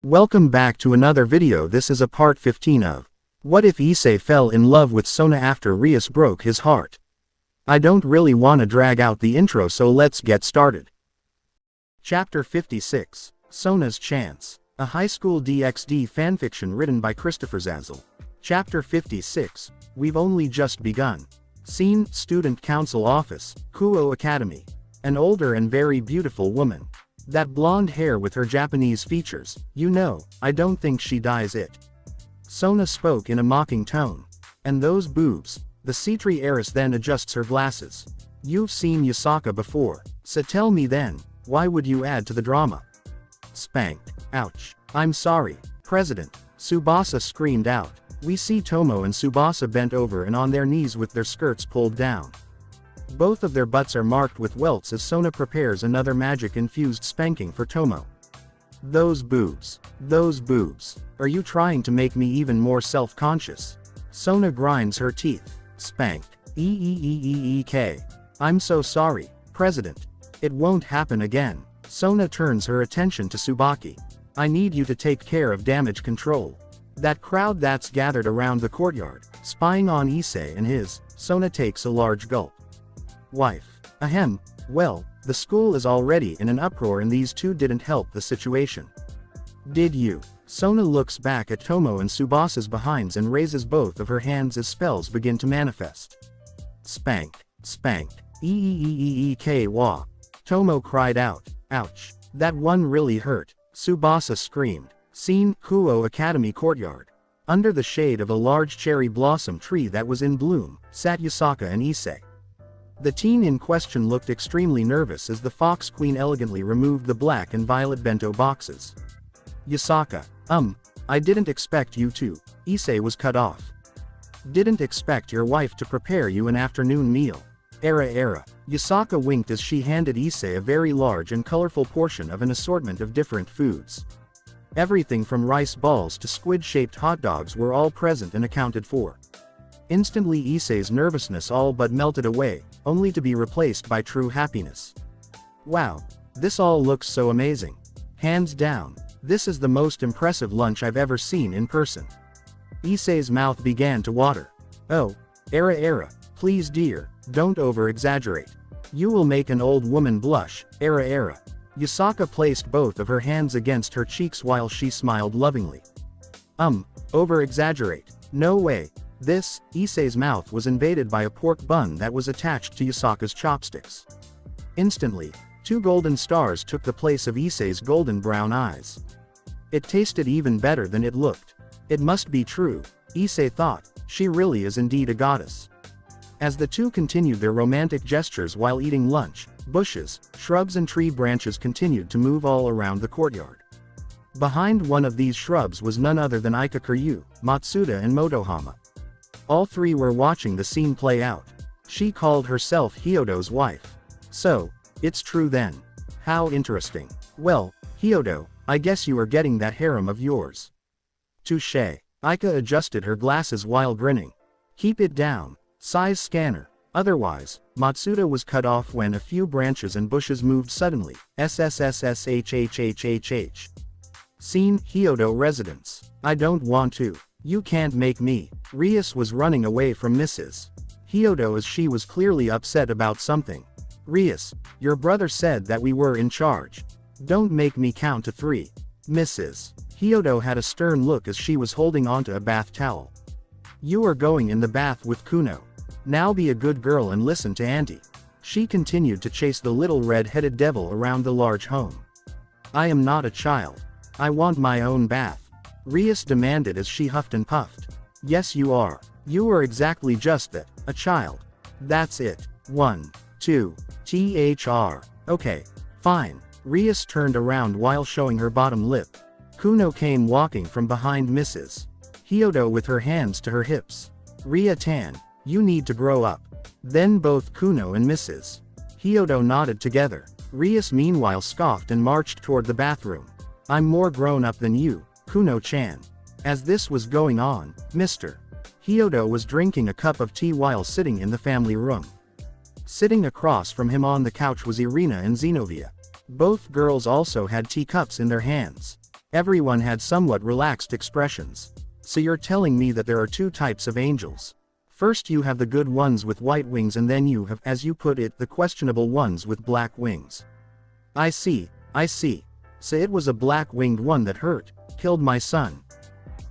Welcome back to another video. This is a part 15 of What if Issei fell in love with Sona after Rias broke his heart? I don't really wanna drag out the intro, so let's get started. Chapter 56, Sona's Chance. A high school DxD fanfiction written by Christopher Zazzle. Chapter 56, We've only just begun. Scene, Student Council Office, Kuo Academy. An older and very beautiful woman. That blonde hair with her Japanese features, I don't think she dyes it. Sona spoke in a mocking tone. And those boobs. The C3 heiress then adjusts her glasses. You've seen Yasaka before, so tell me then, why would you add to the drama? Spanked. Ouch. I'm sorry, President, Tsubasa screamed out. We see Tomo and Tsubasa bent over and on their knees with their skirts pulled down. Both of their butts are marked with welts as Sona prepares another magic-infused spanking for Tomo. Those boobs. Those boobs. Are you trying to make me even more self-conscious? Sona grinds her teeth. Spanked. Eek. I'm so sorry, President. It won't happen again. Sona turns her attention to Tsubaki. I need you to take care of damage control. That crowd that's gathered around the courtyard, spying on Issei and his. Sona takes a large gulp. Wife. Ahem. Well, the school is already in an uproar and these two didn't help the situation. Did you? Sona looks back at Tomo and Tsubasa's behinds and raises both of her hands as spells begin to manifest. Spanked. Spanked. Eek wah. Tomo cried out. Ouch. That one really hurt. Tsubasa screamed. Scene, Kuo Academy courtyard. Under the shade of a large cherry blossom tree that was in bloom, sat Yasaka and Issei. The teen in question looked extremely nervous as the Fox Queen elegantly removed the black and violet bento boxes. Yasaka. I didn't expect you to. Issei was cut off. Didn't expect your wife to prepare you an afternoon meal. Era. Yasaka winked as she handed Issei a very large and colorful portion of an assortment of different foods. Everything from rice balls to squid-shaped hot dogs were all present and accounted for. Instantly Issei's nervousness all but melted away, only to be replaced by true happiness. Wow. This all looks so amazing. Hands down, this is the most impressive lunch I've ever seen in person. Issei's mouth began to water. Oh. Era. Please dear, don't over-exaggerate. You will make an old woman blush. Era. Yasaka placed both of her hands against her cheeks while she smiled lovingly. Over-exaggerate. No way. Issei's mouth was invaded by a pork bun that was attached to Yasaka's chopsticks. Instantly, two golden stars took the place of Issei's golden brown eyes. It tasted even better than it looked. It must be true, Issei thought, she really is indeed a goddess. As the two continued their romantic gestures while eating lunch, bushes, shrubs and tree branches continued to move all around the courtyard. Behind one of these shrubs was none other than Ika Kiryu, Matsuda and Motohama. All three were watching the scene play out. She called herself Hyodo's wife. So, it's true then. How interesting. Well, Hyodo, I guess you are getting that harem of yours. Touché. Ika adjusted her glasses while grinning. Keep it down. Size scanner. Otherwise, Matsuda was cut off when a few branches and bushes moved suddenly. SSSSHHHHH. Scene, Hyodo residence. I don't want to. You can't make me. Rias was running away from Mrs. Hyodo as she was clearly upset about something. Rias, your brother said that we were in charge. Don't make me count to 3. Mrs. Hyodo had a stern look as she was holding onto a bath towel. You are going in the bath with Kuno. Now be a good girl and listen to Auntie. She continued to chase the little red-headed devil around the large home. I am not a child. I want my own bath. Rias demanded as she huffed and puffed. Yes you are. You are exactly just that, a child. That's it. 1, 2, thr. Okay. Fine. Rias turned around while showing her bottom lip. Kuno came walking from behind Mrs. Hyodo with her hands to her hips. Ria-tan, you need to grow up. Then both Kuno and Mrs. Hyodo nodded together. Rias meanwhile scoffed and marched toward the bathroom. I'm more grown up than you, Kuno-chan. As this was going on, Mr. Hyodo was drinking a cup of tea while sitting in the family room. Sitting across from him on the couch was Irina and Zenobia. Both girls also had teacups in their hands. Everyone had somewhat relaxed expressions. So you're telling me that there are two types of angels. First you have the good ones with white wings and then you have, as you put it, the questionable ones with black wings. I see. So it was a black-winged one that killed my son.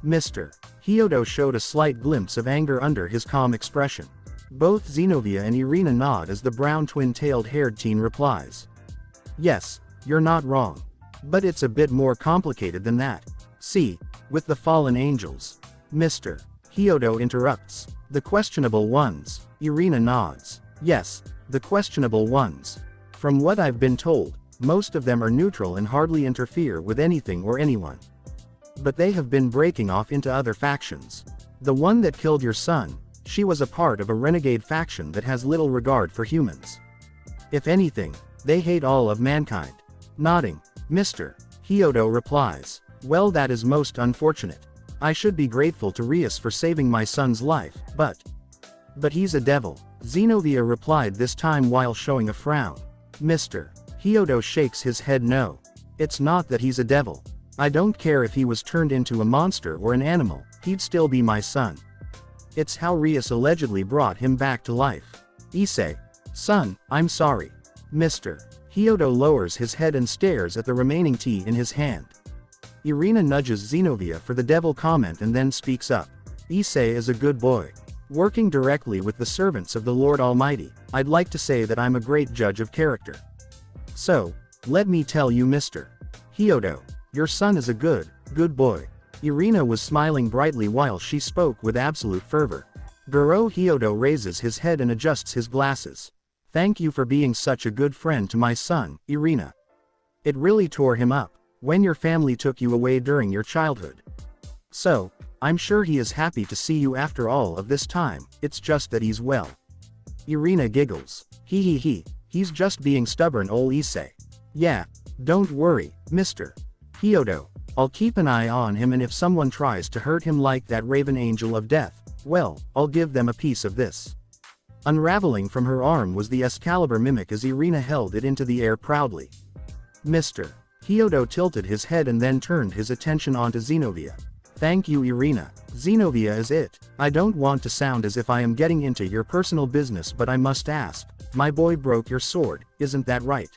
Mr. Hyodo showed a slight glimpse of anger under his calm expression. Both Zenobia and Irina nod as the brown twin-tailed haired teen replies. Yes, you're not wrong. But it's a bit more complicated than that. See, with the fallen angels. Mr. Hyodo interrupts. The questionable ones. Irina nods. Yes, the questionable ones. From what I've been told, most of them are neutral and hardly interfere with anything or anyone. But they have been breaking off into other factions. The one that killed your son, she was a part of a renegade faction that has little regard for humans. If anything, they hate all of mankind. Nodding, Mr. Hyodo replies. Well, that is most unfortunate. I should be grateful to Rias for saving my son's life, but he's a devil. Zenobia replied, this time while showing a frown. Mr. Hyodo shakes his head. No. It's not that he's a devil. I don't care if he was turned into a monster or an animal, he'd still be my son. It's how Rias allegedly brought him back to life. Issei. Son, I'm sorry. Mr. Hyodo lowers his head and stares at the remaining tea in his hand. Irina nudges Zenobia for the devil comment and then speaks up. Issei is a good boy. Working directly with the servants of the Lord Almighty, I'd like to say that I'm a great judge of character. So, let me tell you, Mr. Hyodo, your son is a good boy. Irina was smiling brightly while she spoke with absolute fervor. Goro Hyodo raises his head and adjusts his glasses. Thank you for being such a good friend to my son, Irina. It really tore him up when your family took you away during your childhood. So, I'm sure he is happy to see you after all of this time, it's just that he's well. Irina giggles. He's just being stubborn, old Issei. Yeah, don't worry, Mr. Hyodo. I'll keep an eye on him, and if someone tries to hurt him like that raven angel of death, well, I'll give them a piece of this. Unraveling from her arm was the Excalibur mimic as Irina held it into the air proudly. Mr. Hyodo tilted his head and then turned his attention onto Zenobia. Thank you, Irina. Zenobia is it. I don't want to sound as if I am getting into your personal business, but I must ask, my boy broke your sword, isn't that right?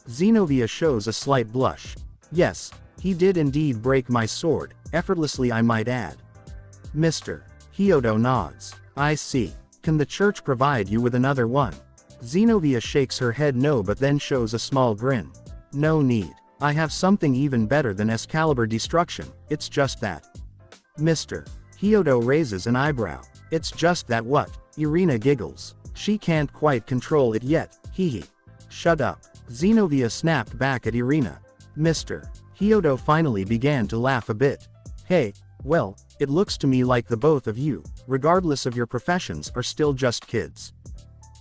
Zenobia shows a slight blush. Yes, he did indeed break my sword, effortlessly I might add. Mr. Hyodo nods. I see. Can the church provide you with another one? Zenobia shakes her head no, but then shows a small grin. No need. I have something even better than Excalibur destruction, it's just that. Mr. Hyodo raises an eyebrow. It's just that what? Irina giggles. She can't quite control it yet, hee. Shut up. Zenobia snapped back at Irina. Mr. Hyodo finally began to laugh a bit. Hey, well, it looks to me like the both of you, regardless of your professions, are still just kids.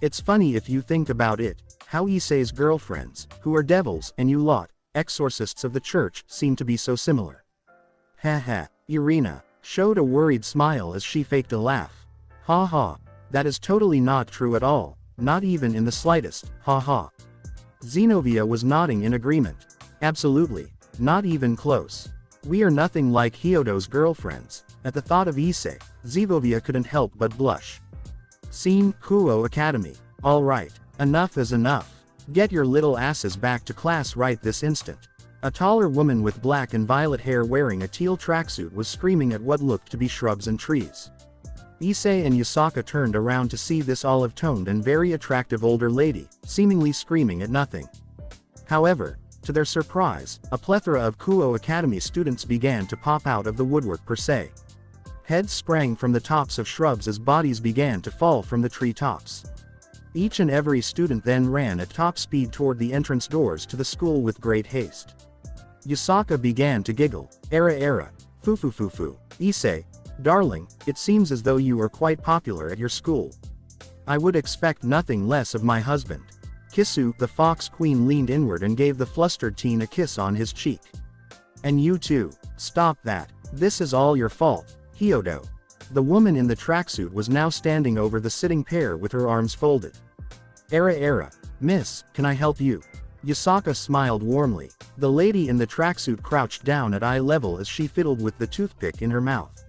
It's funny if you think about it, how Issei's girlfriends, who are devils, and you lot, exorcists of the church, seem to be so similar. Haha, Irina showed a worried smile as she faked a laugh. Ha, that is totally not true at all, not even in the slightest, ha. Zenobia was nodding in agreement. Absolutely, not even close. We are nothing like Hyodo's girlfriends. At the thought of Issei, Zenobia couldn't help but blush. Scene, Kuo Academy. Alright, enough is enough. Get your little asses back to class right this instant. A taller woman with black and violet hair wearing a teal tracksuit was screaming at what looked to be shrubs and trees. Issei and Yusaka turned around to see this olive-toned and very attractive older lady, seemingly screaming at nothing. However, to their surprise, a plethora of Kuo Academy students began to pop out of the woodwork per se. Heads sprang from the tops of shrubs as bodies began to fall from the tree tops. Each and every student then ran at top speed toward the entrance doors to the school with great haste. Yusaka began to giggle. Era. Foo. Issei, darling, it seems as though you are quite popular at your school. I would expect nothing less of my husband. Kisu, the fox queen, leaned inward and gave the flustered teen a kiss on his cheek. And you too. Stop that. This is all your fault, Hyodo. The woman in the tracksuit was now standing over the sitting pair with her arms folded. Era, miss, can I help you? Yasaka smiled warmly. The lady in the tracksuit crouched down at eye level as she fiddled with the toothpick in her mouth.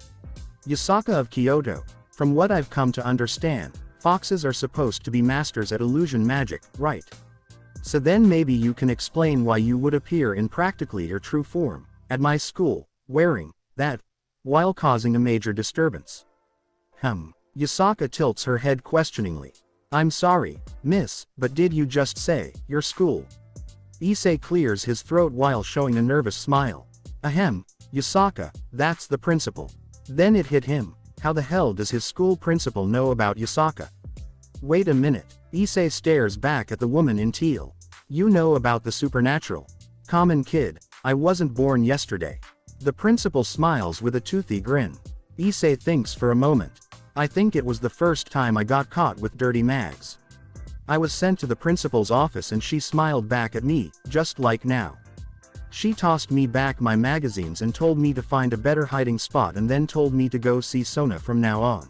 Yasaka of Kyoto. From what I've come to understand, foxes are supposed to be masters at illusion magic, right? So then maybe you can explain why you would appear in practically your true form, at my school, wearing that, while causing a major disturbance. Yasaka tilts her head questioningly. I'm sorry, miss, but did you just say, your school? Issei clears his throat while showing a nervous smile. Yasaka, that's the principal. Then it hit him, how the hell does his school principal know about Yasaka? Wait a minute, Issei stares back at the woman in teal. You know about the supernatural. Common kid, I wasn't born yesterday. The principal smiles with a toothy grin. Issei thinks for a moment. I think it was the first time I got caught with dirty mags. I was sent to the principal's office and she smiled back at me, just like now. She tossed me back my magazines and told me to find a better hiding spot and then told me to go see Sona from now on.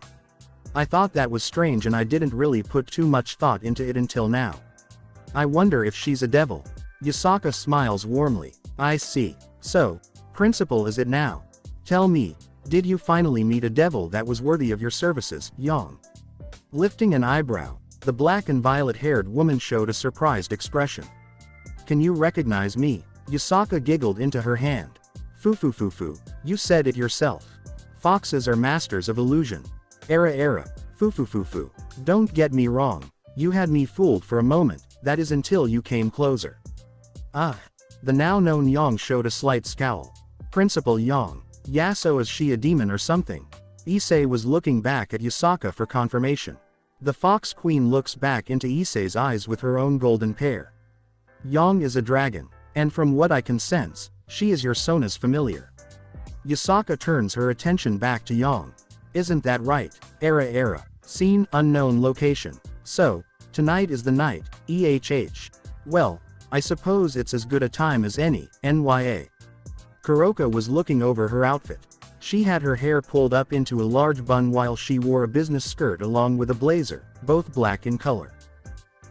I thought that was strange and I didn't really put too much thought into it until now. I wonder if she's a devil. Yasaka smiles warmly. I see. So, principal is it now? Tell me, did you finally meet a devil that was worthy of your services, Yang? Lifting an eyebrow, the black and violet-haired woman showed a surprised expression. Can you recognize me? Yasaka giggled into her hand. Foo, you said it yourself. Foxes are masters of illusion. Era. Foo. Don't get me wrong. You had me fooled for a moment, that is until you came closer. The now known Yang showed a slight scowl. Principal Yang. Yaso, is she a demon or something? Issei was looking back at Yasaka for confirmation. The Fox Queen looks back into Issei's eyes with her own golden pair. Yang is a dragon, and from what I can sense, she is your Sona's familiar. Yasaka turns her attention back to Yang. Isn't that right? Era. Scene unknown location. So, tonight is the night, Well, I suppose it's as good a time as any, NYA. Kuroka was looking over her outfit. She had her hair pulled up into a large bun while she wore a business skirt along with a blazer, both black in color.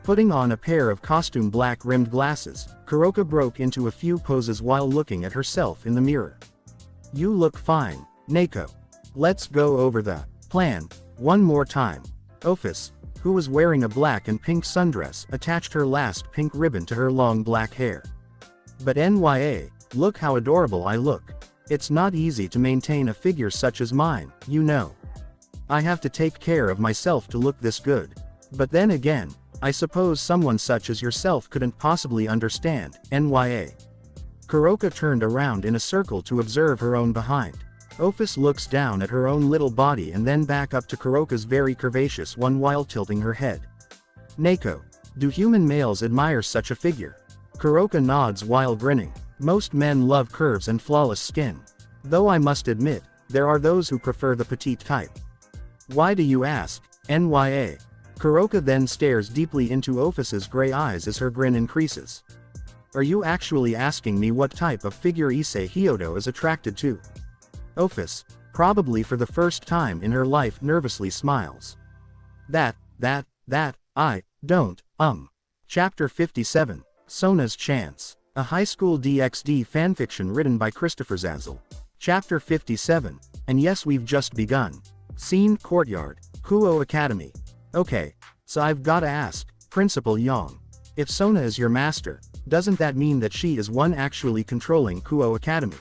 Putting on a pair of costume black-rimmed glasses, Kuroka broke into a few poses while looking at herself in the mirror. You look fine, Neko. Let's go over the plan one more time. Office, who was wearing a black and pink sundress, attached her last pink ribbon to her long black hair. But NYA, look how adorable I look. It's not easy to maintain a figure such as mine, you know. I have to take care of myself to look this good. But then again, I suppose someone such as yourself couldn't possibly understand, NYA. Kuroka turned around in a circle to observe her own behind. Office looks down at her own little body and then back up to Kuroka's very curvaceous one while tilting her head. Neko, do human males admire such a figure? Kuroka nods while grinning. Most men love curves and flawless skin. Though I must admit, there are those who prefer the petite type. Why do you ask, NYA? Kuroka then stares deeply into Office's gray eyes as her grin increases. Are you actually asking me what type of figure Issei Hyodo is attracted to? Office, probably for the first time in her life, nervously smiles. I don't, Chapter 57, Sona's Chance. A high school DxD fanfiction written by Christopher Zazzle. Chapter 57, and yes, we've just begun. Scene, courtyard, Kuo Academy. Okay, so I've gotta ask, Principal Yang. If Sona is your master, doesn't that mean that she is one actually controlling Kuo Academy?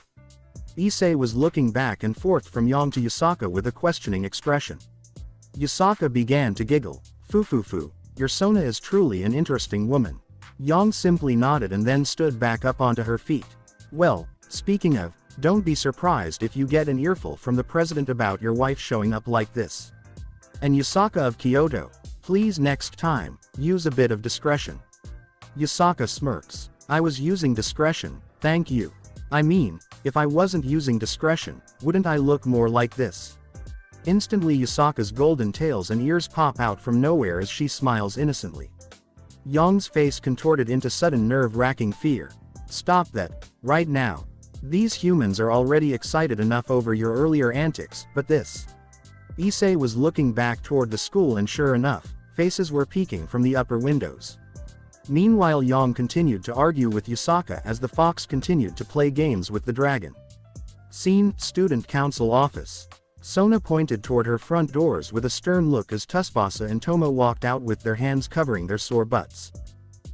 Issei was looking back and forth from Yang to Yasaka with a questioning expression. Yasaka began to giggle. Foo, your Sona is truly an interesting woman. Yang simply nodded and then stood back up onto her feet. Well, speaking of, don't be surprised if you get an earful from the president about your wife showing up like this. And Yasaka of Kyoto, please next time, use a bit of discretion. Yasaka smirks. I was using discretion, thank you. I mean, if I wasn't using discretion, wouldn't I look more like this? Instantly Yasaka's golden tails and ears pop out from nowhere as she smiles innocently. Yang's face contorted into sudden nerve-wracking fear. Stop that, right now. These humans are already excited enough over your earlier antics, but this. Issei was looking back toward the school and sure enough, faces were peeking from the upper windows. Meanwhile Yang continued to argue with Yusaka as the fox continued to play games with the dragon. Scene, Student Council Office. Sona pointed toward her front doors with a stern look as Tsubasa and Tomo walked out with their hands covering their sore butts.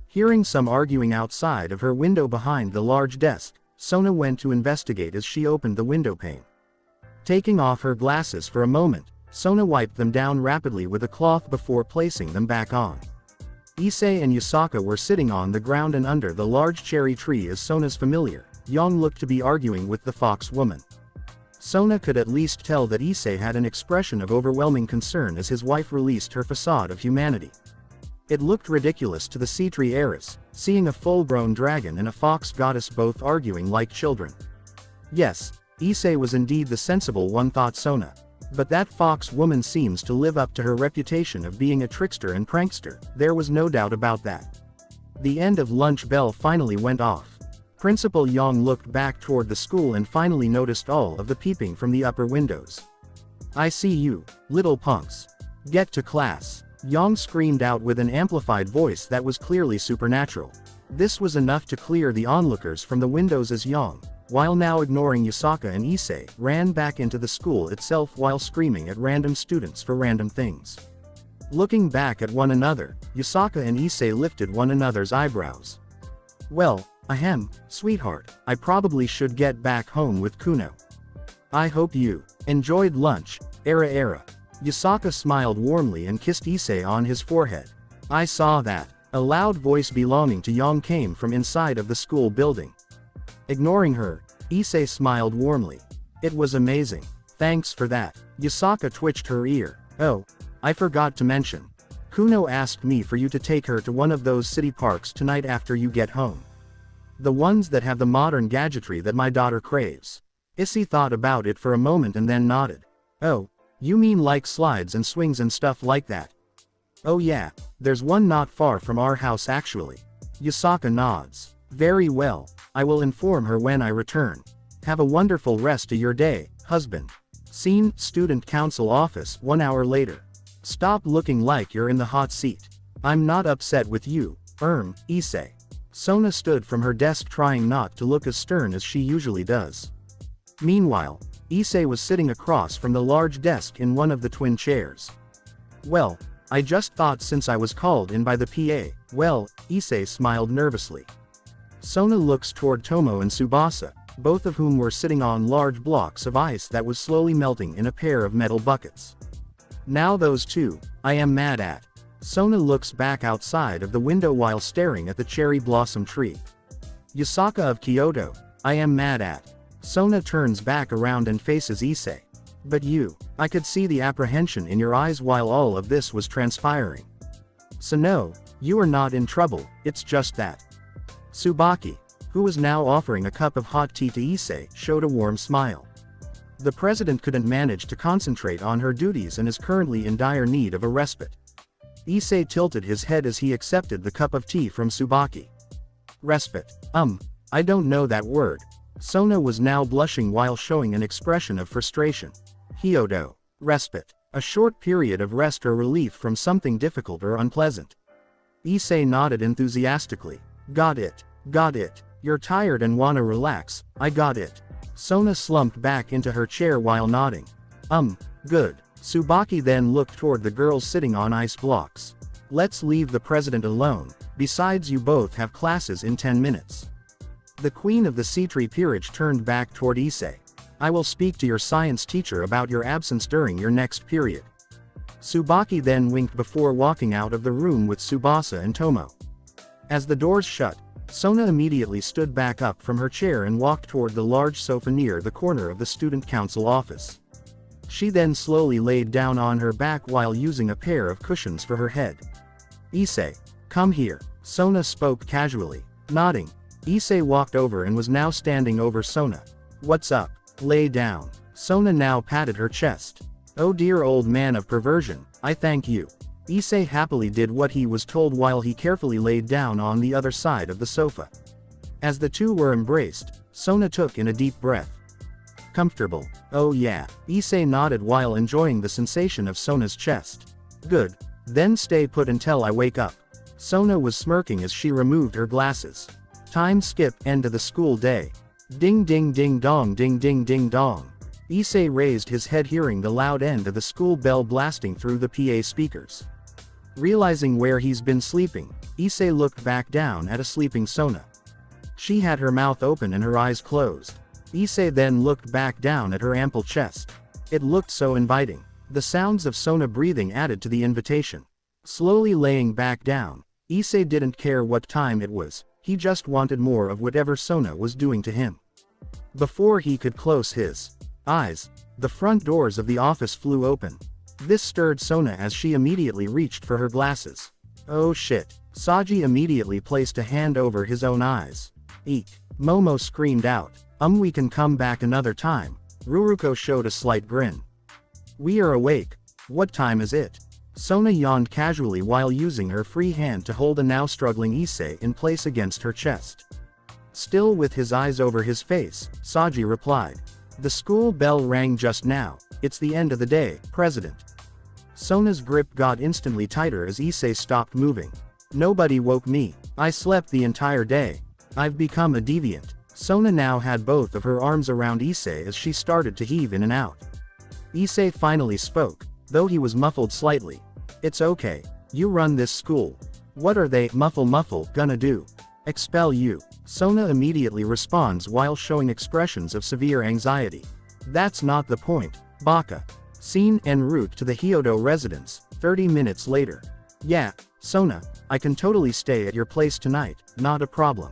Hearing some arguing outside of her window behind the large desk, Sona went to investigate as she opened the window pane. Taking off her glasses for a moment, Sona wiped them down rapidly with a cloth before placing them back on. Issei and Yusaka were sitting on the ground and under the large cherry tree as Sona's familiar, Yang looked to be arguing with the fox woman. Sona could at least tell that Issei had an expression of overwhelming concern as his wife released her facade of humanity. It looked ridiculous to the sea tree heiress, seeing a full-grown dragon and a fox goddess both arguing like children. Yes, Issei was indeed the sensible one, thought Sona. But that fox woman seems to live up to her reputation of being a trickster and prankster, there was no doubt about that. The end of lunch bell finally went off. Principal Yang looked back toward the school and finally noticed all of the peeping from the upper windows. "I see you, little punks. Get to class," Yang screamed out with an amplified voice that was clearly supernatural. This was enough to clear the onlookers from the windows as Yang, while now ignoring Yusaka and Issei, ran back into the school itself while screaming at random students for random things. Looking back at one another, Yusaka and Issei lifted one another's eyebrows. "Well, ahem, sweetheart, I probably should get back home with Kuno. I hope you enjoyed lunch, era. Yusaka smiled warmly and kissed Issei on his forehead. "I saw that." A loud voice belonging to Yang came from inside of the school building. Ignoring her, Issei smiled warmly. "It was amazing. Thanks for that." Yusaka twitched her ear. "Oh, I forgot to mention. Kuno asked me for you to take her to one of those city parks tonight after you get home. The ones that have the modern gadgetry that my daughter craves." Issei thought about it for a moment and then nodded. "Oh, you mean like slides and swings and stuff like that?" "Oh yeah, there's one not far from our house actually." Yusaka nods. "Very well, I will inform her when I return. Have a wonderful rest of your day, husband." Scene, Student Council Office 1 hour later. "Stop looking like you're in the hot seat. I'm not upset with you, Issei." Sona stood from her desk trying not to look as stern as she usually does. Meanwhile, Issei was sitting across from the large desk in one of the twin chairs. "Well, I just thought since I was called in by the PA, well," Issei smiled nervously. Sona looks toward Tomo and Tsubasa, both of whom were sitting on large blocks of ice that was slowly melting in a pair of metal buckets. "Now those two, I am mad at." Sona looks back outside of the window while staring at the cherry blossom tree. "Yusaka of Kyoto, I am mad at." Sona turns back around and faces Issei. "But you," I could see the apprehension in your eyes while all of this was transpiring. "So no, you are not in trouble, it's just that." Tsubaki, who was now offering a cup of hot tea to Issei, showed a warm smile. The president couldn't manage to concentrate on her duties and is currently in dire need of a respite. Issei tilted his head as he accepted the cup of tea from Tsubaki. "Respite. I don't know that word." Sona was now blushing while showing an expression of frustration. "Hyodo. Respite. A short period of rest or relief from something difficult or unpleasant." Issei nodded enthusiastically. Got it. You're tired and wanna relax, I got it." Sona slumped back into her chair while nodding. Good." Tsubaki then looked toward the girls sitting on ice blocks. "Let's leave the president alone, besides you both have classes in 10 minutes. The queen of the sea tree peerage turned back toward Issei. "I will speak to your science teacher about your absence during your next period." Tsubaki then winked before walking out of the room with Tsubasa and Tomo. As the doors shut, Sona immediately stood back up from her chair and walked toward the large sofa near the corner of the student council office. She then slowly laid down on her back while using a pair of cushions for her head. "Issei, come here," Sona spoke casually. Nodding, Issei walked over and was now standing over Sona. "What's up? Lay down." Sona now patted her chest. "Oh dear old man of perversion, I thank you." Issei happily did what he was told while he carefully laid down on the other side of the sofa. As the two were embraced, Sona took in a deep breath. "Comfortable? Oh yeah." Issei nodded while enjoying the sensation of Sona's chest. "Good. Then stay put until I wake up." Sona was smirking as she removed her glasses. Time skip, end of the school day. Ding ding ding dong, ding ding ding dong. Issei raised his head hearing the loud end of the school bell blasting through the PA speakers. Realizing where he's been sleeping, Issei looked back down at a sleeping Sona. She had her mouth open and her eyes closed. Issei then looked back down at her ample chest. It looked so inviting. The sounds of Sona breathing added to the invitation. Slowly laying back down, Issei didn't care what time it was, he just wanted more of whatever Sona was doing to him. Before he could close his eyes, the front doors of the office flew open. This stirred Sona as she immediately reached for her glasses. Oh shit. Saji immediately placed a hand over his own eyes. Eek. Momo screamed out. We can come back another time. Ruruko showed a slight grin. We are awake. What time is it? Sona yawned casually while using her free hand to hold a now struggling Issei in place against her chest. Still with his eyes over his face, Saji replied. The school bell rang just now. It's the end of the day, President. Sona's grip got instantly tighter as Issei stopped moving. Nobody woke me. I slept the entire day. I've become a deviant. Sona now had both of her arms around Issei as she started to heave in and out. Issei finally spoke, though he was muffled slightly. It's okay. You run this school. What are they, muffle, gonna do? Expel you. Sona immediately responds while showing expressions of severe anxiety. That's not the point, Baka. Scene en route to the Hyodo residence, 30 minutes later. Yeah, Sona, I can totally stay at your place tonight, not a problem.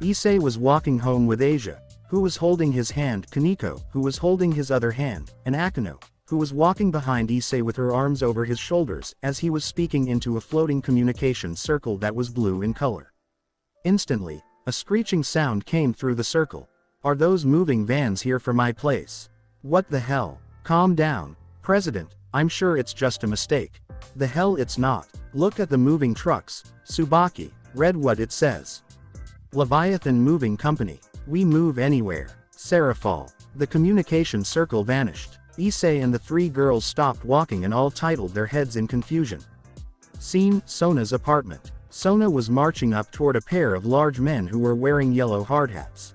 Issei was walking home with Asia, who was holding his hand, Kaneko, who was holding his other hand, and Akano, who was walking behind Issei with her arms over his shoulders as he was speaking into a floating communication circle that was blue in color. Instantly, a screeching sound came through the circle. Are those moving vans here for my place? What the hell? Calm down, President, I'm sure it's just a mistake. The hell it's not. Look at the moving trucks. Tsubaki, read what it says. Leviathan Moving Company. We move anywhere. Serafal. The communication circle vanished. Issei and the three girls stopped walking and all titled their heads in confusion. Scene, Sona's apartment. Sona was marching up toward a pair of large men who were wearing yellow hard hats.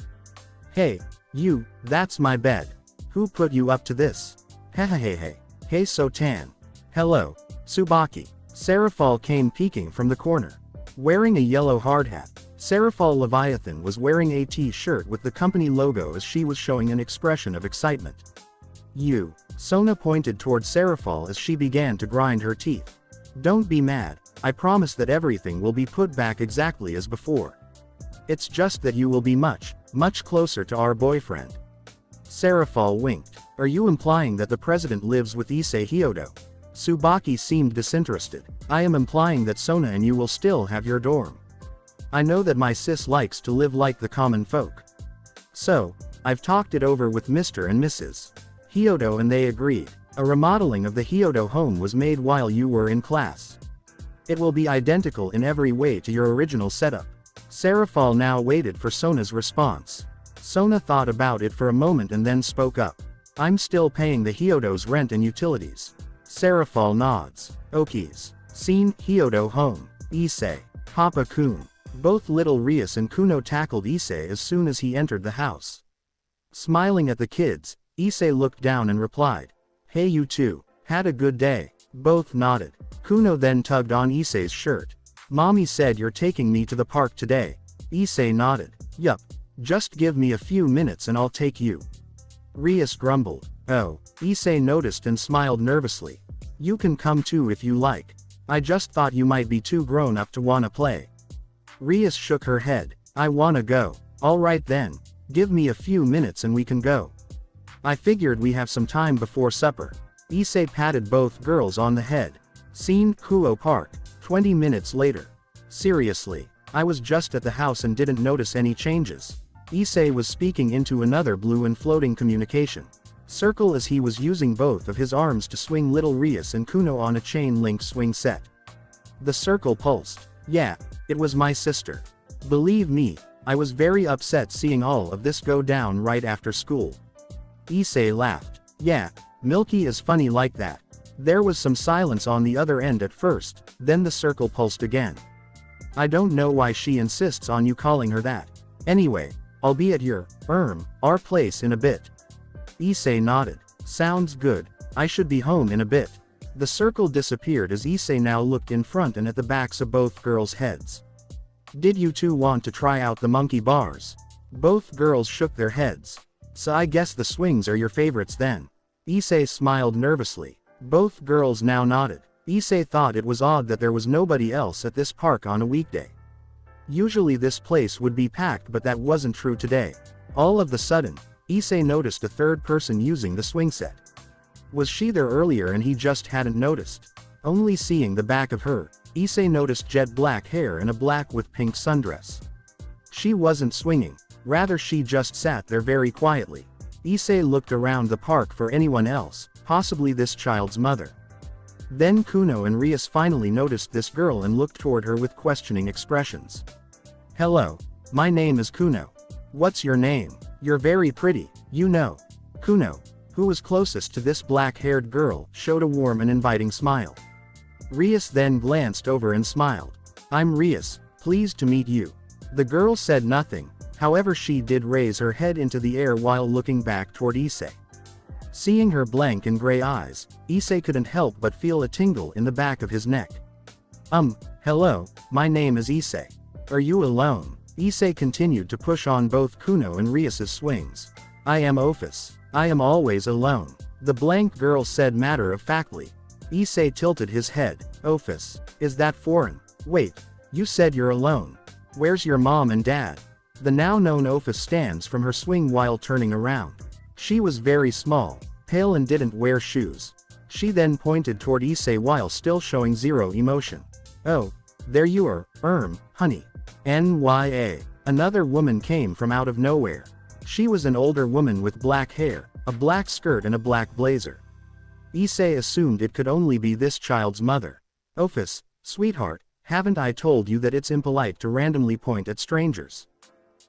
Hey, you, that's my bed. Who put you up to this? Hehehehe. Hey Sotan. Hello. Tsubaki. Serafal came peeking from the corner. Wearing a yellow hard hat, Serafal Leviathan was wearing a t-shirt with the company logo as she was showing an expression of excitement. You. Sona pointed toward Serafal as she began to grind her teeth. Don't be mad, I promise that everything will be put back exactly as before. It's just that you will be much closer to our boyfriend. Serafal winked. Are you implying that the president lives with Issei Hyodo? Tsubaki seemed disinterested. I am implying that Sona and you will still have your dorm. I know that my sis likes to live like the common folk. So, I've talked it over with Mr. and Mrs. Hyodo and they agreed. A remodeling of the Hyodo home was made while you were in class. It will be identical in every way to your original setup. Serafal now waited for Sona's response. Sona thought about it for a moment and then spoke up. I'm still paying the Hyodo's rent and utilities. Serafal nods. Okies. Scene, Hyodo home. Issei. Papa-kun. Both little Rias and Kuno tackled Issei as soon as he entered the house. Smiling at the kids, Issei looked down and replied. Hey you two, had a good day. Both nodded. Kuno then tugged on Issei's shirt. Mommy said you're taking me to the park today. Issei nodded. Yup. Just give me a few minutes and I'll take you. Rias grumbled. Oh. Issei noticed and smiled nervously. You can come too if you like. I just thought you might be too grown up to wanna play. Rias shook her head. I wanna go. Alright then. Give me a few minutes and we can go. I figured we have some time before supper. Issei patted both girls on the head. Scene, Kuo Park. 20 minutes later. Seriously, I was just at the house and didn't notice any changes. Issei was speaking into another blue and floating communication circle as he was using both of his arms to swing little Rias and Kuno on a chain-link swing set. The circle pulsed. Yeah, it was my sister. Believe me, I was very upset seeing all of this go down right after school. Issei laughed. Yeah, Milky is funny like that. There was some silence on the other end at first, then the circle pulsed again. I don't know why she insists on you calling her that. Anyway, I'll be at our place in a bit. Issei nodded. Sounds good. I should be home in a bit. The circle disappeared as Issei now looked in front and at the backs of both girls' heads. Did you two want to try out the monkey bars? Both girls shook their heads. So I guess the swings are your favorites then. Issei smiled nervously. Both girls now nodded. Issei thought it was odd that there was nobody else at this park on a weekday. Usually this place would be packed, but that wasn't true today. All of the sudden, Issei noticed a third person using the swing set. Was she there earlier and he just hadn't noticed? Only seeing the back of her, Issei noticed jet black hair and a black with pink sundress. She wasn't swinging, rather she just sat there very quietly. Issei looked around the park for anyone else, possibly this child's mother. Then Kuno and Rias finally noticed this girl and looked toward her with questioning expressions. Hello. My name is Kuno. What's your name? You're very pretty, you know. Kuno, who was closest to this black-haired girl, showed a warm and inviting smile. Rias then glanced over and smiled. I'm Rias, pleased to meet you. The girl said nothing, however she did raise her head into the air while looking back toward Issei. Seeing her blank and gray eyes, Issei couldn't help but feel a tingle in the back of his neck. Hello, my name is Issei. Are you alone? Issei continued to push on both Kuno and Rias's swings. I am Office. I am always alone. The blank girl said matter-of-factly. Issei tilted his head. Office. Is that foreign? Wait. You said you're alone. Where's your mom and dad? The now-known Office stands from her swing while turning around. She was very small, pale and didn't wear shoes. She then pointed toward Issei while still showing zero emotion. Oh, there you are, honey. NYA. Another woman came from out of nowhere. She was an older woman with black hair, a black skirt and a black blazer. Issei assumed it could only be this child's mother. Office, sweetheart, haven't I told you that it's impolite to randomly point at strangers?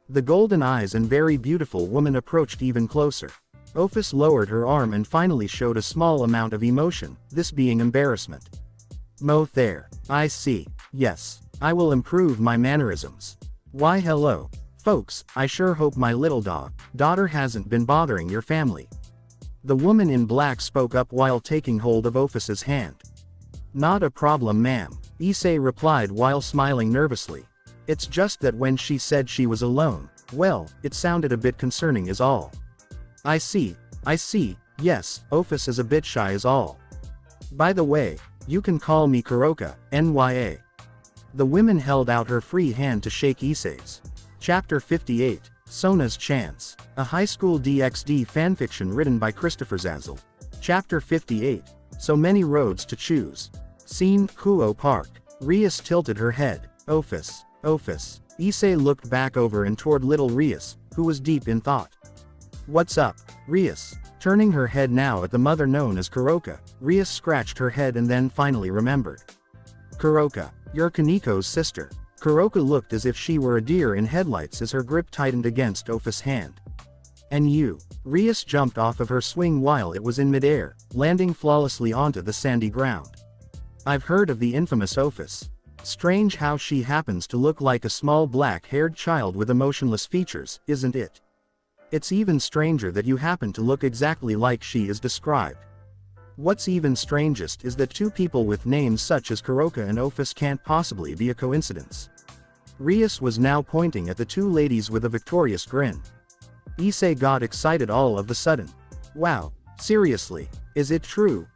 The golden eyes and very beautiful woman approached even closer. Office lowered her arm and finally showed a small amount of emotion, this being embarrassment. Mo there. I see. Yes. I will improve my mannerisms. Why hello. Folks, I sure hope my little daughter hasn't been bothering your family. The woman in black spoke up while taking hold of Office's hand. Not a problem, ma'am, Issei replied while smiling nervously. It's just that when she said she was alone, well, it sounded a bit concerning is all. I see, yes, Office is a bit shy is all. By the way, you can call me Kuroka, NYA. The woman held out her free hand to shake Issei's. Chapter 58, Sona's Chance. A high school DxD fanfiction written by Christopher Zazzle. Chapter 58, So Many Roads to Choose. Scene, Kuo Park. Rias tilted her head. Office. Issei looked back over and toward little Rias, who was deep in thought. What's up, Rias? Turning her head now at the mother known as Kuroka, Rias scratched her head and then finally remembered. Kuroka, you're Kaniko's sister. Kuroka looked as if she were a deer in headlights as her grip tightened against Office's hand. And you? Rias jumped off of her swing while it was in midair, landing flawlessly onto the sandy ground. I've heard of the infamous Office. Strange how she happens to look like a small black-haired child with emotionless features, isn't it? It's even stranger that you happen to look exactly like she is described. What's even strangest is that two people with names such as Kuroka and Office can't possibly be a coincidence. Rias was now pointing at the two ladies with a victorious grin. Issei got excited all of a sudden. Wow, seriously, is it true,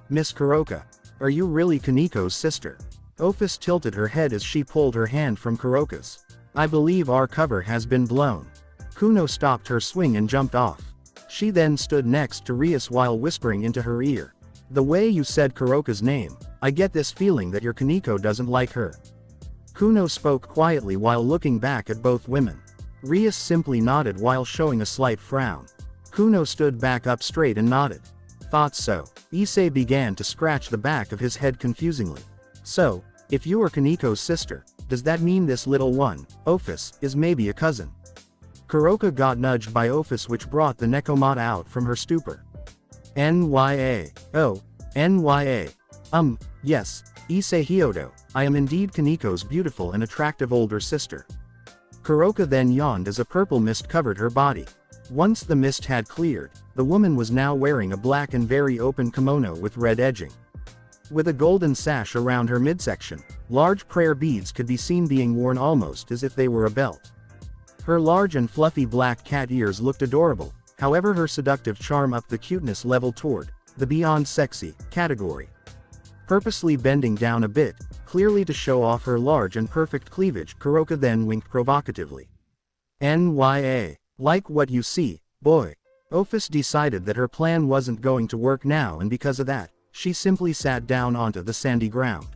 Miss Kuroka? Are you really Kaniko's sister? Office tilted her head as she pulled her hand from Kuroka's. I believe our cover has been blown. Kuno stopped her swing and jumped off. She then stood next to Rias while whispering into her ear. The way you said Kuroka's name, I get this feeling that your Kaniko doesn't like her. Kuno spoke quietly while looking back at both women. Rias simply nodded while showing a slight frown. Kuno stood back up straight and nodded. Thought so. Issei began to scratch the back of his head confusingly. So, if you are Kaniko's sister, does that mean this little one, Office, is maybe a cousin? Kuroka got nudged by Office, which brought the Nekomata out from her stupor. NYA. Oh, NYA. Yes, Issei Hyodo, I am indeed Kaniko's beautiful and attractive older sister. Kuroka then yawned as a purple mist covered her body. Once the mist had cleared, the woman was now wearing a black and very open kimono with red edging. With a golden sash around her midsection, large prayer beads could be seen being worn almost as if they were a belt. Her large and fluffy black cat ears looked adorable, however her seductive charm upped the cuteness level toward the beyond sexy category. Purposely bending down a bit, clearly to show off her large and perfect cleavage, Kuroka then winked provocatively. "Nya. Like what you see, boy." Ophis decided that her plan wasn't going to work now, and because of that, she simply sat down onto the sandy ground.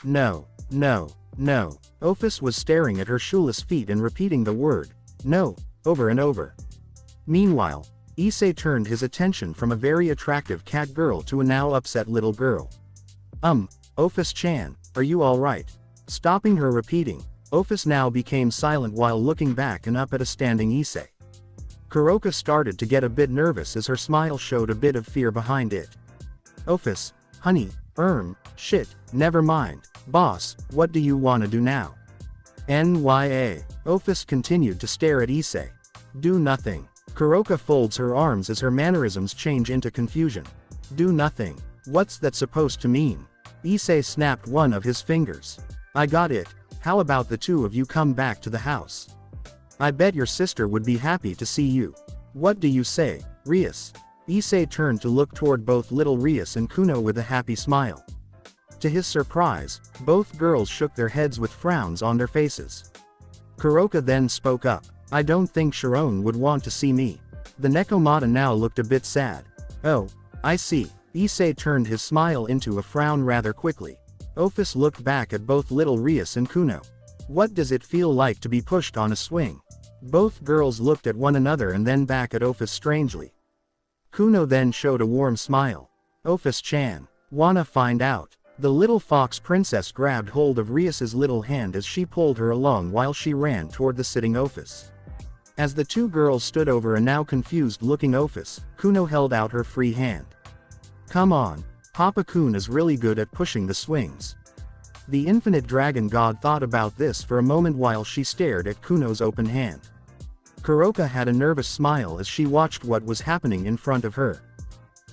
"No, no, no." Ophis was staring at her shoeless feet and repeating the word, "no," over and over. Meanwhile, Issei turned his attention from a very attractive cat girl to a now upset little girl. Ophis-chan, are you alright?" Stopping her repeating, Ophis now became silent while looking back and up at a standing Issei. Kuroka started to get a bit nervous as her smile showed a bit of fear behind it. "Ophis, honey, shit, never mind. Boss, what do you wanna do now?" "Nya." Ophis continued to stare at Issei. "Do nothing." Kuroka folds her arms as her mannerisms change into confusion. "Do nothing. What's that supposed to mean?" Issei snapped one of his fingers. "I got it. How about the two of you come back to the house? I bet your sister would be happy to see you. What do you say, Rias?" Issei turned to look toward both little Rias and Kuno with a happy smile. To his surprise, both girls shook their heads with frowns on their faces. Kuroka then spoke up. "I don't think Sharon would want to see me." The Nekomata now looked a bit sad. "Oh, I see." Issei turned his smile into a frown rather quickly. Ophis looked back at both little Rias and Kuno. "What does it feel like to be pushed on a swing?" Both girls looked at one another and then back at Ophis strangely. Kuno then showed a warm smile. "Ophis-chan, wanna find out?" The little fox princess grabbed hold of Rias's little hand as she pulled her along while she ran toward the sitting Ophis. As the two girls stood over a now confused-looking Ophis, Kuno held out her free hand. "Come on, Papa-kun is really good at pushing the swings." The infinite dragon god thought about this for a moment while she stared at Kuno's open hand. Kuroka had a nervous smile as she watched what was happening in front of her.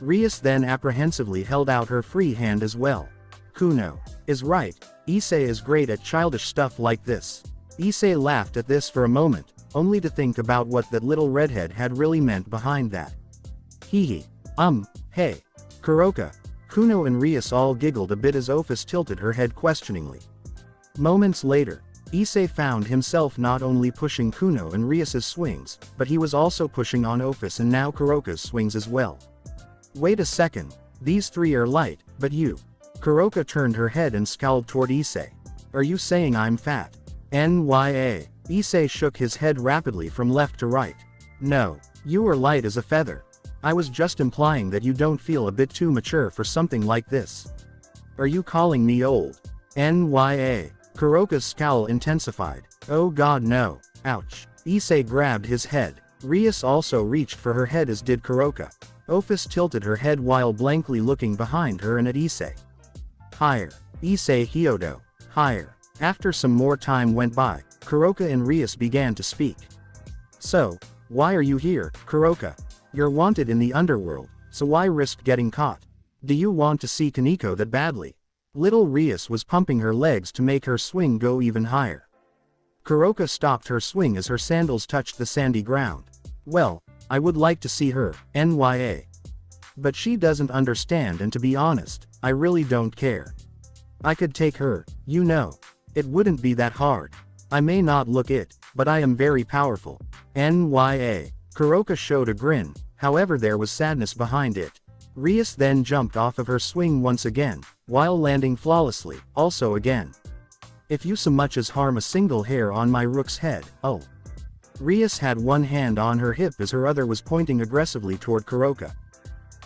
Rias then apprehensively held out her free hand as well. "Kuno is right. Issei is great at childish stuff like this." Issei laughed at this for a moment, only to think about what that little redhead had really meant behind that. Hee. Hey. Kuroka. Kuno and Rias all giggled a bit as Ophis tilted her head questioningly. Moments later, Issei found himself not only pushing Kuno and Rias's swings, but he was also pushing on Ophis and now Kuroka's swings as well. "Wait a second, these three are light, but you." Kuroka turned her head and scowled toward Issei. "Are you saying I'm fat?" "Nya." Issei shook his head rapidly from left to right. "No, you are light as a feather. I was just implying that you don't feel a bit too mature for something like this." "Are you calling me old?" "Nya." Kuroka's scowl intensified. "Oh god no. Ouch." Issei grabbed his head. Rias also reached for her head as did Kuroka. Ophis tilted her head while blankly looking behind her and at Issei. "Higher. Issei Hyodo. Higher." After some more time went by, Kuroka and Rias began to speak. "So, why are you here, Kuroka? You're wanted in the underworld, so why risk getting caught? Do you want to see Kaniko that badly?" Little Rias was pumping her legs to make her swing go even higher. Kuroka stopped her swing as her sandals touched the sandy ground. "Well, I would like to see her, Nya. But she doesn't understand, and to be honest, I really don't care. I could take her, you know. It wouldn't be that hard. I may not look it, but I am very powerful. Nya." Kuroka showed a grin, however there was sadness behind it. Rias then jumped off of her swing once again, while landing flawlessly, also again. "If you so much as harm a single hair on my rook's head, oh." Rias had one hand on her hip as her other was pointing aggressively toward Kuroka.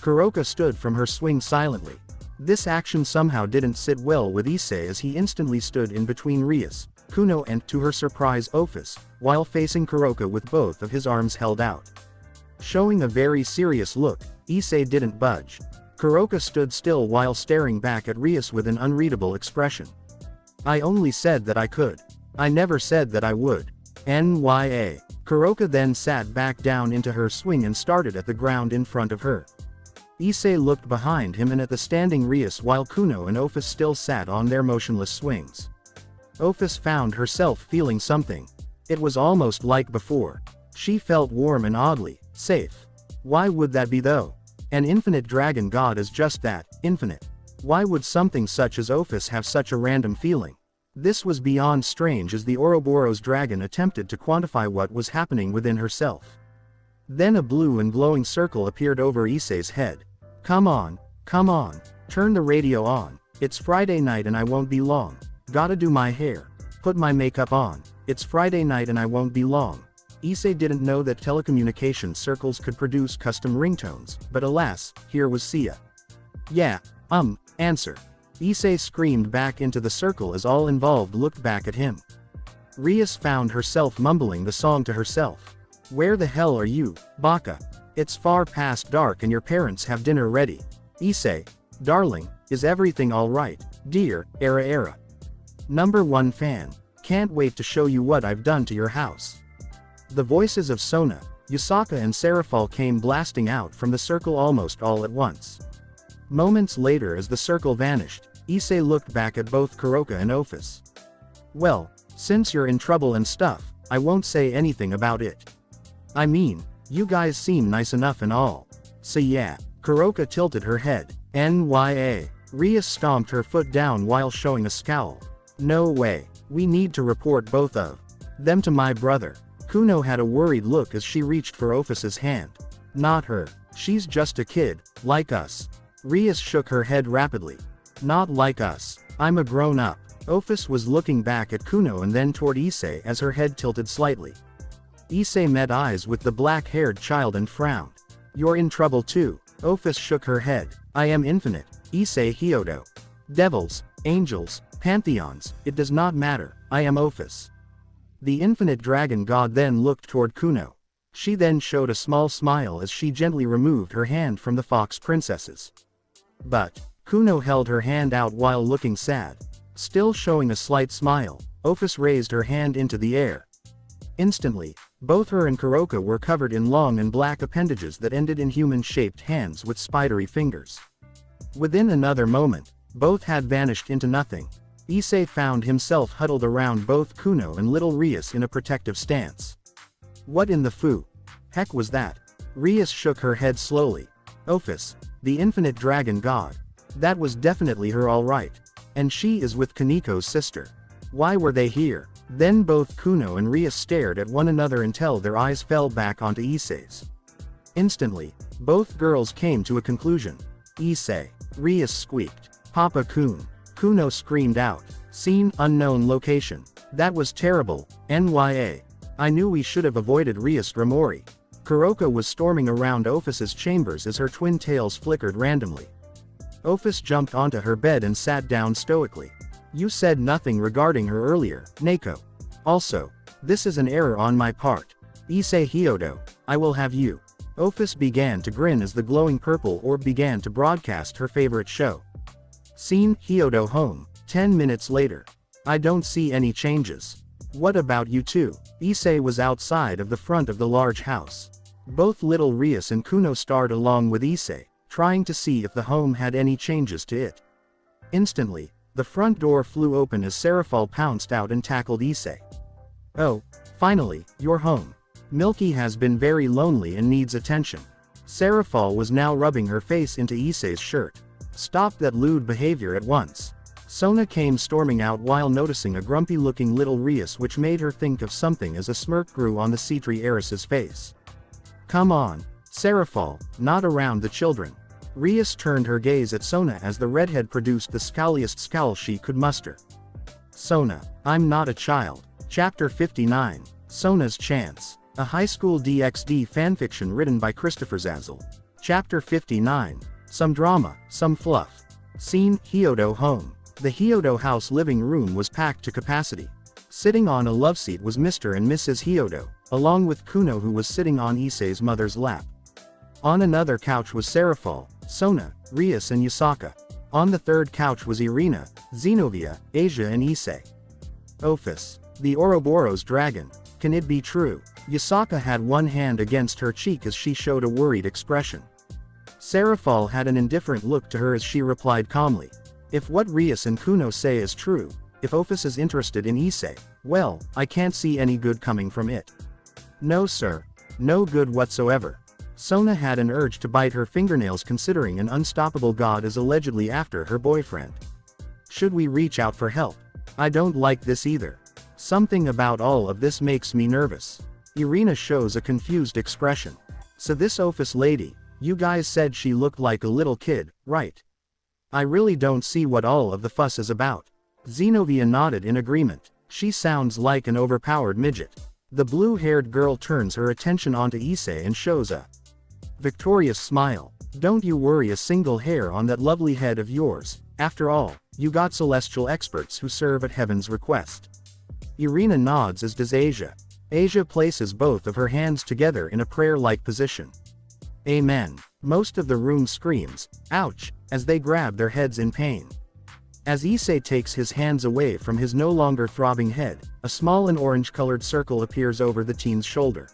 Kuroka stood from her swing silently. This action somehow didn't sit well with Issei as he instantly stood in between Rias, Kuno and, to her surprise, Ophis, while facing Kuroka with both of his arms held out. Showing a very serious look, Issei didn't budge. Kuroka stood still while staring back at Rias with an unreadable expression. I only said that I could. I never said that I would. Nya. Kuroka then sat back down into her swing and started at the ground in front of her. Issei looked behind him and at the standing Rias while Kuno and Office still sat on their motionless swings. Office found herself feeling something. It was almost like before. She felt warm and oddly safe. Why would that be though? An infinite dragon god is just that, infinite. Why would something such as Office have such a random feeling? This was beyond strange as the Ouroboros dragon attempted to quantify what was happening within herself. Then a blue and glowing circle appeared over Issei's head. Come on, turn the radio on. It's Friday night and I won't be long. Gotta do my hair. Put my makeup on. It's Friday night and I won't be long. Issei didn't know that telecommunication circles could produce custom ringtones, but alas, here was Sia. Yeah, answer. Issei screamed back into the circle as all involved looked back at him. Rias found herself mumbling the song to herself. Where the hell are you, Baka? It's far past dark and your parents have dinner ready. Issei, darling, is everything alright, dear, era. Number 1 fan. Can't wait to show you what I've done to your house. The voices of Sona, Yusaka and Serafal came blasting out from the circle almost all at once. Moments later as the circle vanished, Issei looked back at both Kuroka and Office. Well, since you're in trouble and stuff, I won't say anything about it. I mean, you guys seem nice enough and all. So yeah. Kuroka tilted her head. Nya. Rias stomped her foot down while showing a scowl. No way. We need to report both of them to my brother. Kuno had a worried look as she reached for Office's hand. Not her. She's just a kid, like us. Rias shook her head rapidly. Not like us. I'm a grown-up. Office was looking back at Kuno and then toward Issei as her head tilted slightly. Issei met eyes with the black-haired child and frowned. You're in trouble too. Office shook her head. I am infinite. Issei Hyodo. Devils, angels, pantheons, it does not matter, I am Office. The infinite dragon god then looked toward Kuno. She then showed a small smile as she gently removed her hand from the fox princesses. But Kuno held her hand out while looking sad. Still showing a slight smile, Office raised her hand into the air. Instantly, both her and Kuroka were covered in long and black appendages that ended in human-shaped hands with spidery fingers. Within another moment, both had vanished into nothing. Issei found himself huddled around both Kuno and little Rias in a protective stance. What in the heck was that? Rias shook her head slowly. Office, the infinite dragon god. That was definitely her alright. And she is with Kaniko's sister. Why were they here? Then both Kuno and Rias stared at one another until their eyes fell back onto Issei's. Instantly, both girls came to a conclusion. Issei. Rias squeaked. Papa-kun. Kuno screamed out. Scene unknown location. That was terrible. Nya. I knew we should have avoided Rias Ramori. Kuroka was storming around Office's chambers as her twin tails flickered randomly. Office jumped onto her bed and sat down stoically. You said nothing regarding her earlier, Neko. Also, this is an error on my part. Issei Hyodo, I will have you. Office began to grin as the glowing purple orb began to broadcast her favorite show. Scene Hyodo home, 10 minutes later. I don't see any changes. What about you two? Issei was outside of the front of the large house. Both little Rias and Kuno starred along with Issei, trying to see if the home had any changes to it. Instantly, the front door flew open as Serafal pounced out and tackled Issei. Oh, finally, you're home. Milky has been very lonely and needs attention. Serafal was now rubbing her face into Issei's shirt. Stop that lewd behavior at once. Sona came storming out while noticing a grumpy-looking little Rias, which made her think of something as a smirk grew on the Citri heiress's face. Come on, Serafal, not around the children. Rias turned her gaze at Sona as the redhead produced the scowliest scowl she could muster. Sona, I'm not a child. Chapter 59. Sona's Chance. A high school DxD fanfiction written by Christopher Zazzle. Chapter 59. Some drama, some fluff. Scene, Hyodo home. The Hyodo house living room was packed to capacity. Sitting on a love seat was Mr. and Mrs. Hyodo, along with Kuno who was sitting on Issei's mother's lap. On another couch was Serafal, Sona, Rias and Yasaka. On the third couch was Irina, Zenobia, Asia and Issei. Ophis. The Ouroboros dragon. Can it be true? Yasaka had one hand against her cheek as she showed a worried expression. Serafal had an indifferent look to her as she replied calmly. If what Rias and Kuno say is true, if Ophis is interested in Issei, well, I can't see any good coming from it. No sir. No good whatsoever. Sona had an urge to bite her fingernails considering an unstoppable god is allegedly after her boyfriend. Should we reach out for help? I don't like this either. Something about all of this makes me nervous. Irina shows a confused expression. So this Ophis lady, you guys said she looked like a little kid, right? I really don't see what all of the fuss is about. Zenobia nodded in agreement. She sounds like an overpowered midget. The blue-haired girl turns her attention onto Issei and shows a victorious smile. Don't you worry a single hair on that lovely head of yours. After all, you got celestial experts who serve at heaven's request. Irina nods as does Asia. Asia places both of her hands together in a prayer-like position. Amen. Most of the room screams, ouch, as they grab their heads in pain. As Issei takes his hands away from his no longer throbbing head, a small and orange-colored circle appears over the teen's shoulder.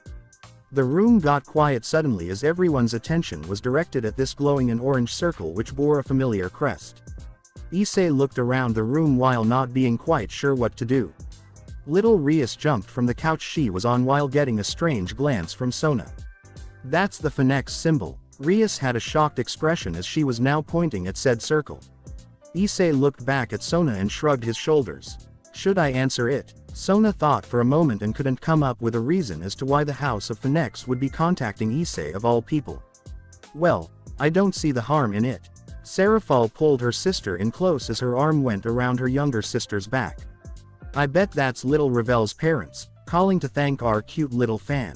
The room got quiet suddenly as everyone's attention was directed at this glowing and orange circle which bore a familiar crest. Issei looked around the room while not being quite sure what to do. Little Rias jumped from the couch she was on while getting a strange glance from Sona. That's the Phoenix symbol. Rias had a shocked expression as she was now pointing at said circle. Issei looked back at Sona and shrugged his shoulders. Should I answer it? Sona thought for a moment and couldn't come up with a reason as to why the House of Phoenix would be contacting Issei of all people. Well, I don't see the harm in it. Serafal pulled her sister in close as her arm went around her younger sister's back. I bet that's little Ravel's parents, calling to thank our cute little fan.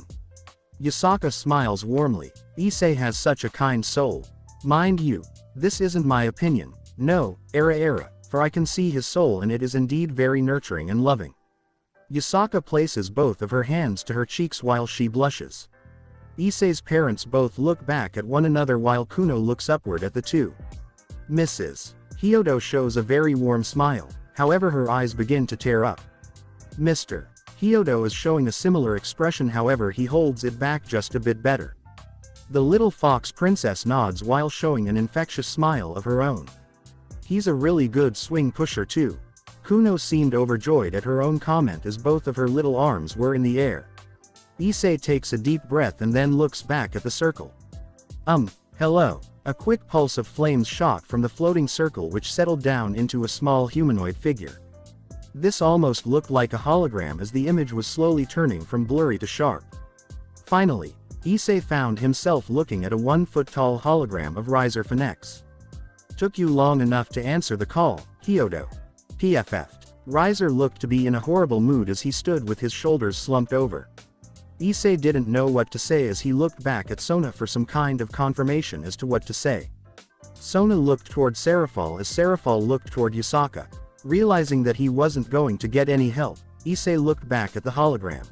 Yasaka smiles warmly. Issei has such a kind soul. Mind you, this isn't my opinion. No, era, for I can see his soul and it is indeed very nurturing and loving. Yasaka places both of her hands to her cheeks while she blushes. Issei's parents both look back at one another while Kuno looks upward at the two. Mrs. Hyodo shows a very warm smile, however her eyes begin to tear up. Mr. Hyodo is showing a similar expression, however he holds it back just a bit better. The little fox princess nods while showing an infectious smile of her own. He's a really good swing pusher too. Kuno seemed overjoyed at her own comment as both of her little arms were in the air. Issei takes a deep breath and then looks back at the circle. Hello. A quick pulse of flames shot from the floating circle which settled down into a small humanoid figure. This almost looked like a hologram as the image was slowly turning from blurry to sharp. Finally, Issei found himself looking at a 1-foot-tall hologram of Riser Phoenix. Took you long enough to answer the call, Hyodo. PFF'd. Riser looked to be in a horrible mood as he stood with his shoulders slumped over. Issei didn't know what to say as he looked back at Sona for some kind of confirmation as to what to say. Sona looked toward Serafal as Serafal looked toward Yasaka. Realizing that he wasn't going to get any help, Issei looked back at the hologram.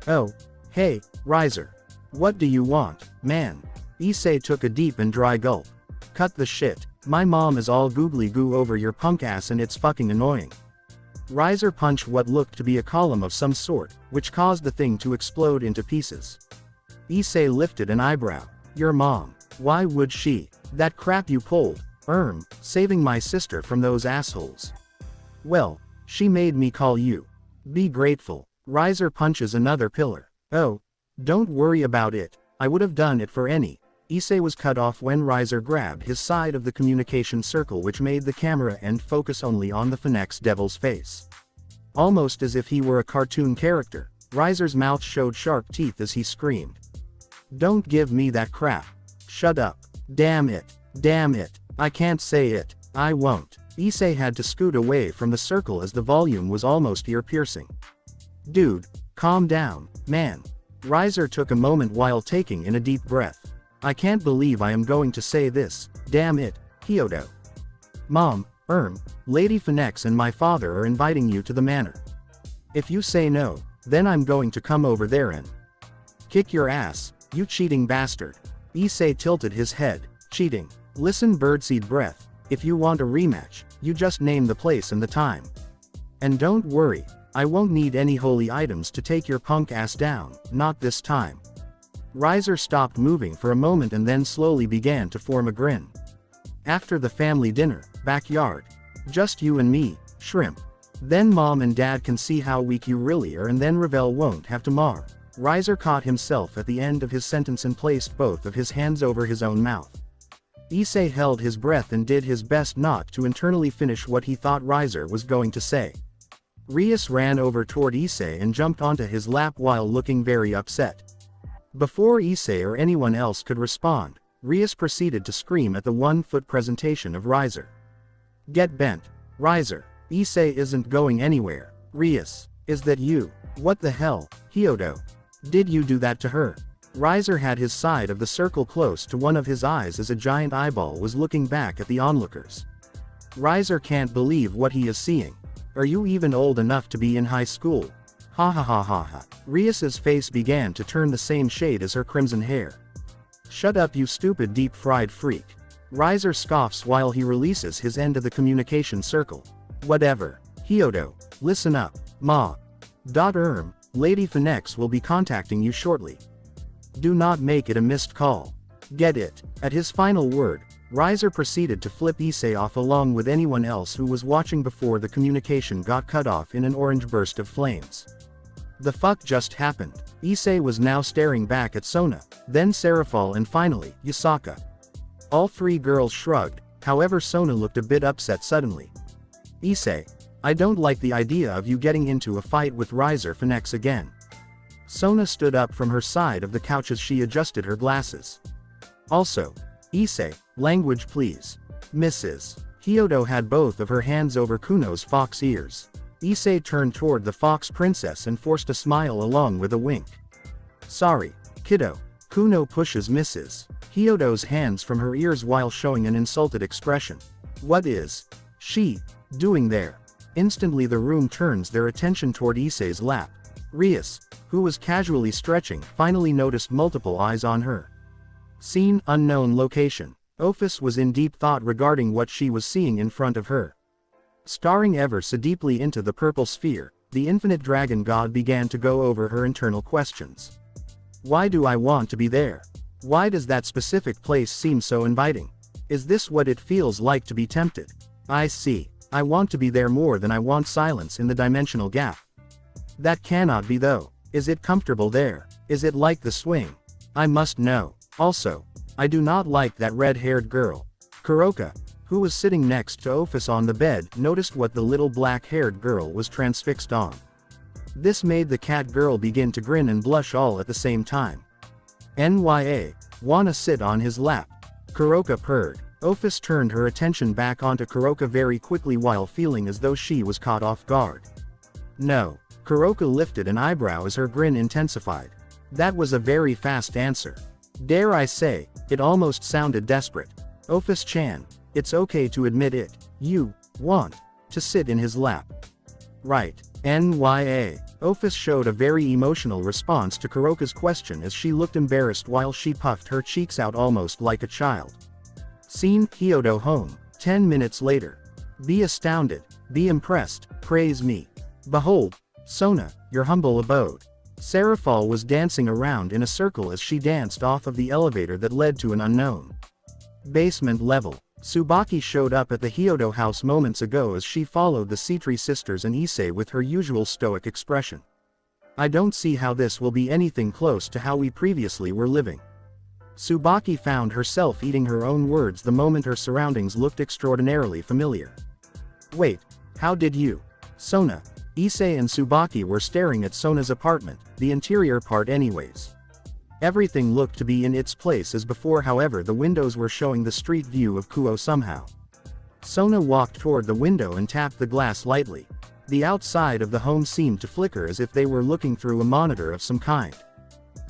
Oh. Hey, Riser. What do you want, man? Issei took a deep and dry gulp. Cut the shit. My mom is all googly goo over your punk ass and it's fucking annoying. Riser punched what looked to be a column of some sort, which caused the thing to explode into pieces. Issei lifted an eyebrow. Your mom. Why would she? That crap you pulled, saving my sister from those assholes. Well, she made me call you. Be grateful. Riser punches another pillar. Oh. Don't worry about it. I would have done it for any. Issei was cut off when Riser grabbed his side of the communication circle which made the camera end focus only on the Phoenix Devil's face. Almost as if he were a cartoon character, Riser's mouth showed sharp teeth as he screamed. Don't give me that crap. Shut up. Damn it. Damn it. I can't say it. I won't. Issei had to scoot away from the circle as the volume was almost ear-piercing. Dude, calm down, man. Riser took a moment while taking in a deep breath. I can't believe I am going to say this, damn it, Hyodo. Mom, Lady Phoenix and my father are inviting you to the manor. If you say no, then I'm going to come over there and kick your ass, you cheating bastard. Issei tilted his head. Cheating. Listen, birdseed breath, if you want a rematch, you just name the place and the time. And don't worry, I won't need any holy items to take your punk ass down, not this time. Riser stopped moving for a moment and then slowly began to form a grin. After the family dinner, backyard. Just you and me, shrimp. Then mom and dad can see how weak you really are and then Ravel won't have to mar. Riser caught himself at the end of his sentence and placed both of his hands over his own mouth. Issei held his breath and did his best not to internally finish what he thought Riser was going to say. Rias ran over toward Issei and jumped onto his lap while looking very upset. Before Issei or anyone else could respond, Rias proceeded to scream at the 1-foot presentation of Riser. Get bent. Riser. Issei isn't going anywhere. Rias. Is that you? What the hell, Hyodo? Did you do that to her? Riser had his side of the circle close to one of his eyes as a giant eyeball was looking back at the onlookers. Riser can't believe what he is seeing. Are you even old enough to be in high school? Ha ha ha ha ha. Rias's face began to turn the same shade as her crimson hair. Shut up, you stupid deep-fried freak. Riser scoffs while he releases his end of the communication circle. Whatever. Hyodo, listen up. Ma. Lady Phoenix will be contacting you shortly. Do not make it a missed call. Get it? At his final word, Riser proceeded to flip Issei off along with anyone else who was watching before the communication got cut off in an orange burst of flames. The fuck just happened? Issei was now staring back at Sona, then Serafal and finally, Yusaka. All three girls shrugged, however Sona looked a bit upset suddenly. Issei, I don't like the idea of you getting into a fight with Riser Phoenix again. Sona stood up from her side of the couch as she adjusted her glasses. Also, Issei, language please. Mrs. Hyodo had both of her hands over Kuno's fox ears. Issei turned toward the fox princess and forced a smile along with a wink. Sorry, kiddo. Kuno pushes Mrs. Hyodo's hands from her ears while showing an insulted expression. What is she doing there? Instantly the room turns their attention toward Issei's lap. Rias, who was casually stretching, finally noticed multiple eyes on her. Scene unknown location. Ophis was in deep thought regarding what she was seeing in front of her. Staring ever so deeply into the purple sphere, the infinite dragon god began to go over her internal questions. Why do I want to be there? Why does that specific place seem so inviting? Is this what it feels like to be tempted? I see. I want to be there more than I want silence in the dimensional gap. That cannot be though. Is it comfortable there? Is it like the swing? I must know. Also, I do not like that red-haired girl. Kuroka, who was sitting next to Ophis on the bed, noticed what the little black-haired girl was transfixed on. This made the cat girl begin to grin and blush all at the same time. Nya, wanna sit on his lap? Kuroka purred. Ophis turned her attention back onto Kuroka very quickly while feeling as though she was caught off guard. No. Kuroka lifted an eyebrow as her grin intensified. That was a very fast answer. Dare I say, it almost sounded desperate. Ophis-chan, it's okay to admit it. You want to sit in his lap. Right. Nya. Ophis showed a very emotional response to Kuroka's question as she looked embarrassed while she puffed her cheeks out almost like a child. Scene Hyodo home. 10 minutes later. Be astounded. Be impressed. Praise me. Behold, Sona, your humble abode. Serafal was dancing around in a circle as she danced off of the elevator that led to an unknown basement level. Tsubaki showed up at the Hyodo house moments ago as she followed the Citri sisters and Issei with her usual stoic expression. I don't see how this will be anything close to how we previously were living. Tsubaki found herself eating her own words the moment her surroundings looked extraordinarily familiar. Wait, how did you? Sona. Issei and Tsubaki were staring at Sona's apartment, the interior part anyways. Everything looked to be in its place as before, however the windows were showing the street view of Kuo somehow. Sona walked toward the window and tapped the glass lightly. The outside of the home seemed to flicker as if they were looking through a monitor of some kind.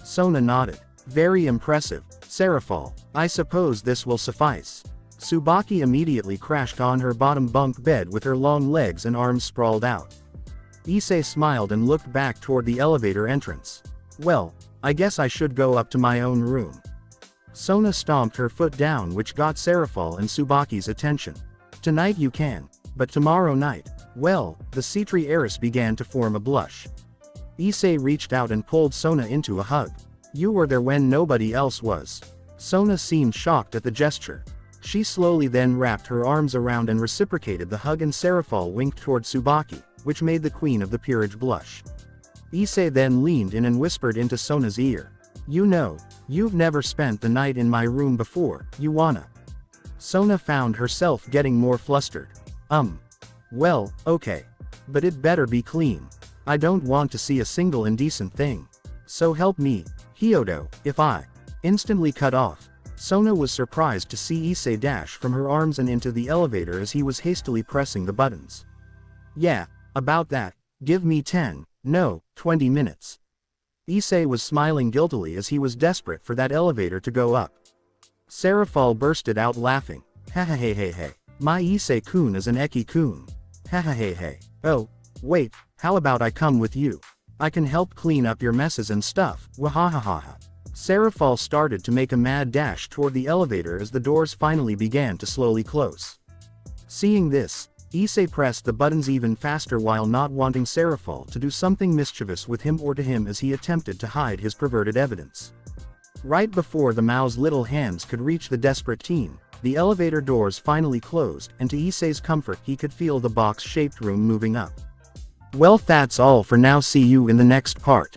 Sona nodded. Very impressive, Serafal. I suppose this will suffice. Tsubaki immediately crashed on her bottom bunk bed with her long legs and arms sprawled out. Issei smiled and looked back toward the elevator entrance. Well, I guess I should go up to my own room. Sona stomped her foot down, which got Serafal and Tsubaki's attention. Tonight you can. But tomorrow night, well, the Cetri heiress began to form a blush. Issei reached out and pulled Sona into a hug. You were there when nobody else was. Sona seemed shocked at the gesture. She slowly then wrapped her arms around and reciprocated the hug, and Serafal winked toward Tsubaki, which made the queen of the peerage blush. Issei then leaned in and whispered into Sona's ear. You know, you've never spent the night in my room before, you wanna? Sona found herself getting more flustered. Well, okay. But it better be clean. I don't want to see a single indecent thing. So help me, Hyodo, if I instantly cut off. Sona was surprised to see Issei dash from her arms and into the elevator as he was hastily pressing the buttons. Yeah, about that. Give me 10, no, 20 minutes. Issei was smiling guiltily as he was desperate for that elevator to go up. Serafal bursted out laughing. Hey, my Issei-kun is an Eki-kun. Hey. Oh, wait, how about I come with you? I can help clean up your messes and stuff, wahahaha. Serafal started to make a mad dash toward the elevator as the doors finally began to slowly close. Seeing this, Issei pressed the buttons even faster while not wanting Serafal to do something mischievous with him or to him as he attempted to hide his perverted evidence. Right before the Mao's little hands could reach the desperate teen, the elevator doors finally closed, and to Issei's comfort he could feel the box-shaped room moving up. Well, that's all for now. See you in the next part.